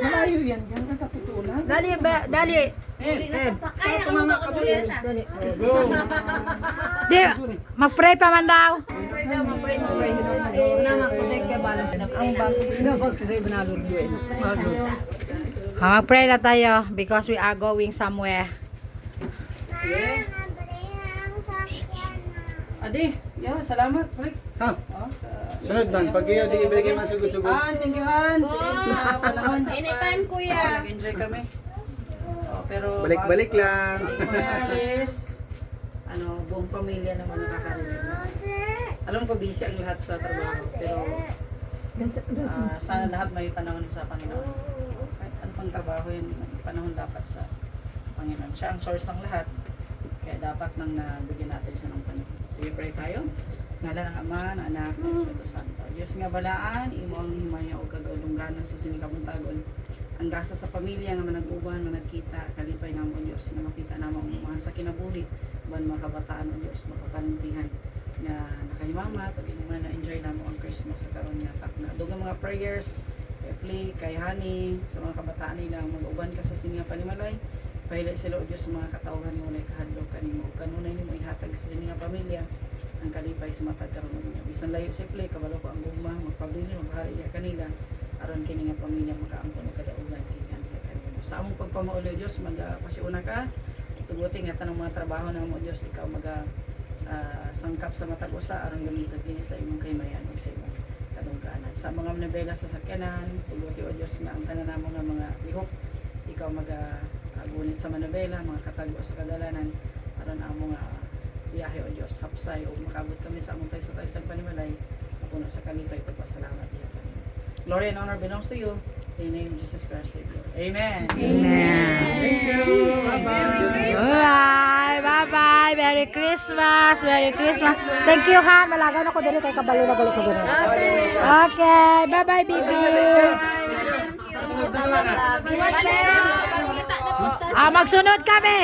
Malayo yan. Diyan ka sa putulan. Dali, dali. Di, mag-pray pa man daw. Mag-pray na tayo because we are going somewhere. Adi, yeah, salamat. Ha? Sunod man, pag iyo di ibigay man sugod-sugod. Thank you, Han. Sa panahon. Anytime, kuya. Nag-enjoy kami. Pero Balik-balik lang. Alis, buong pamilya naman nakakarinig. Alam ko busy ang lahat sa trabaho, pero sana lahat may panahon sa Panginoon. Kahit ano pang trabaho yun, may panahon dapat sa Panginoon. Siya ang source ng lahat, kaya dapat nang nabigyan natin siya ng panahon. Sige, pray tayo. Ngalan ng Ama, ng Anak, ng Espiritu Santo. Diyos nga balaan, imo ang himaya o kagaulungganan sa sinikabuntagon. Ang gasa sa pamilya nga manag-uban, managkita, kalipay namo Diyos, nga makita namo ang mga sa kinabuhi, ban mga kabataan o Diyos, makapanintihan nga nakahimamat, at inuman na enjoy namo ang Christmas sa karon nga takna. Dugang mga prayers, kay Fli, kay Hani, sa mga kabataan nila, mag-uban ka sa sininga panimalay, pahilay sila o Diyos sa mga katawhan mo na ikahadlok kanimo, kanunay nimo ihatag sa sininga pamilya, ang kalipay sa matag karon niya. Bisan layo si Fli, kabalo ko ang guma, magpabili, maghari niya kanila, aron kini nga pamilya makaampon og kadaugan kingan kay kanimo. Sa among pagpamauli Dios magpasiuna ka. Tuguti nga tanang mga trabaho na mo Dios ikaw sangkap sa matag usa aron gamiton kini sa imong kaymayan ug sa imong kadungkanan. Sa mga manabela sa sakyanan, tuguti o Dios nga ang tanan namo nga mga lihok ikaw agunit sa manabela, mga katago sa kadalanan aron amo nga biyahe o Dios hapsay ug makabot kami sa among tayo-tayo panimalay puno sa kalipay pagpasalamat diha. Glory and honor belongs to you. In the name of Jesus Christ, Savior. Amen. Amen. Thank you. Bye-bye. Bye. Bye-bye. Merry Christmas. Merry Christmas. Thank you, Han. Malagaw na ko diri kay kabalo na gali ko diri. Okay. Bye-bye, Bibi. Magsunod kami.